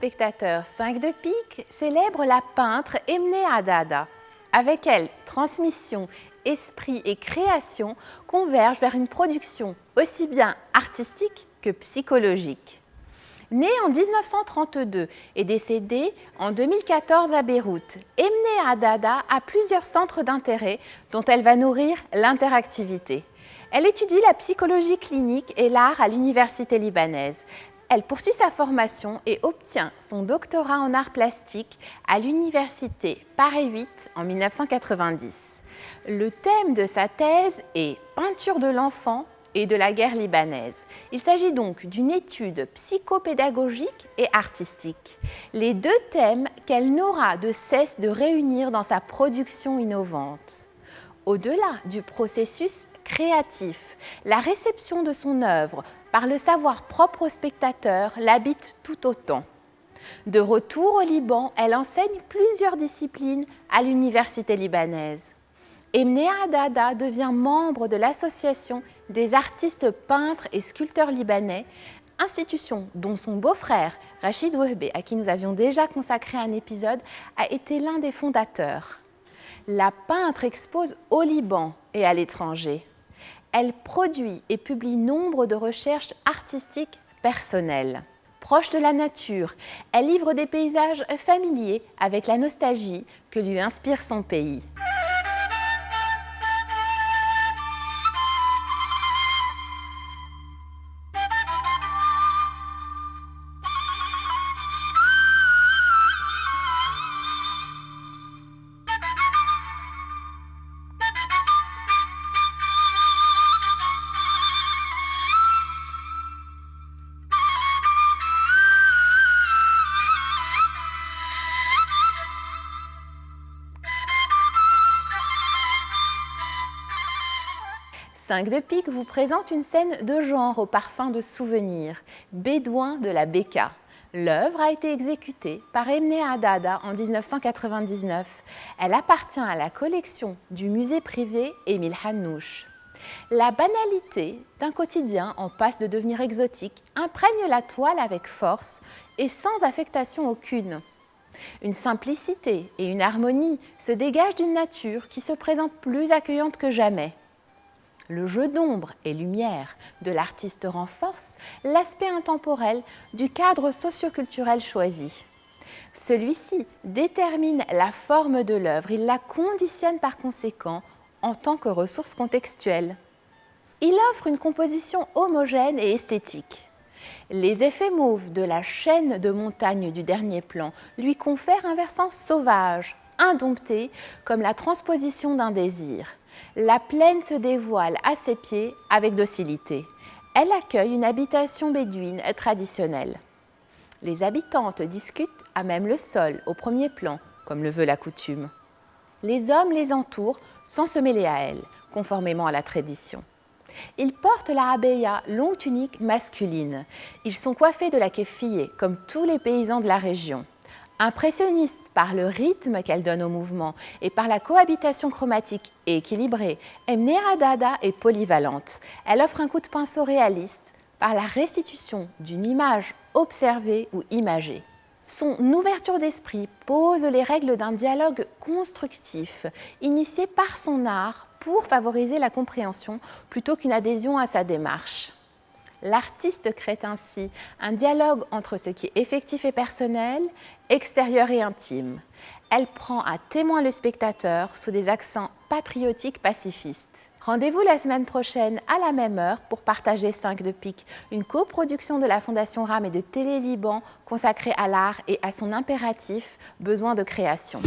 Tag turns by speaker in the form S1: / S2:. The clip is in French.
S1: téléspectateurs, 5 de pique célèbre la peintre Emine Adada. Avec elle, transmission, esprit et création convergent vers une production aussi bien artistique que psychologique. Née en 1932 et décédée en 2014 à Beyrouth, Emine Adada a plusieurs centres d'intérêt dont elle va nourrir l'interactivité. Elle étudie la psychologie clinique et l'art à l'université libanaise. Elle poursuit sa formation et obtient son doctorat en arts plastiques à l'université Paris 8 en 1990. Le thème de sa thèse est « Peinture de l'enfant et de la guerre libanaise ». Il s'agit donc d'une étude psychopédagogique et artistique. Les deux thèmes qu'elle n'aura de cesse de réunir dans sa production innovante. Au-delà du processus créatif, la réception de son œuvre par le savoir propre au spectateur l'habite tout autant. De retour au Liban, elle enseigne plusieurs disciplines à l'université libanaise. Emine Adada devient membre de l'association des artistes peintres et sculpteurs libanais, institution dont son beau-frère Rachid Wehbé, à qui nous avions déjà consacré un épisode, a été l'un des fondateurs. La peintre expose au Liban et à l'étranger. Elle produit et publie nombre de recherches artistiques personnelles. Proche de la nature, elle livre des paysages familiers avec la nostalgie que lui inspire son pays. Cinq de pique vous présente une scène de genre au parfum de souvenir, Bédouin de la Beka. L'œuvre a été exécutée par Emine Adada en 1999. Elle appartient à la collection du musée privé Émile Hannouch. La banalité d'un quotidien en passe de devenir exotique imprègne la toile avec force et sans affectation aucune. Une simplicité et une harmonie se dégagent d'une nature qui se présente plus accueillante que jamais. Le jeu d'ombre et lumière de l'artiste renforce l'aspect intemporel du cadre socioculturel choisi. Celui-ci détermine la forme de l'œuvre, il la conditionne par conséquent en tant que ressource contextuelle. Il offre une composition homogène et esthétique. Les effets mauves de la chaîne de montagnes du dernier plan lui confèrent un versant sauvage, indompté, comme la transposition d'un désir. La plaine se dévoile à ses pieds avec docilité. Elle accueille une habitation bédouine traditionnelle. Les habitantes discutent à même le sol, au premier plan, comme le veut la coutume. Les hommes les entourent sans se mêler à elles, conformément à la tradition. Ils portent la abaya, longue tunique masculine. Ils sont coiffés de la keffiyeh, comme tous les paysans de la région. Impressionniste par le rythme qu'elle donne au mouvement et par la cohabitation chromatique et équilibrée, Emine Adada est polyvalente. Elle offre un coup de pinceau réaliste par la restitution d'une image observée ou imagée. Son ouverture d'esprit pose les règles d'un dialogue constructif, initié par son art pour favoriser la compréhension plutôt qu'une adhésion à sa démarche. L'artiste crée ainsi un dialogue entre ce qui est effectif et personnel, extérieur et intime. Elle prend à témoin le spectateur sous des accents patriotiques pacifistes. Rendez-vous la semaine prochaine à la même heure pour partager 5 de pique, une coproduction de la Fondation RAM et de Télé Liban consacrée à l'art et à son impératif besoin de création.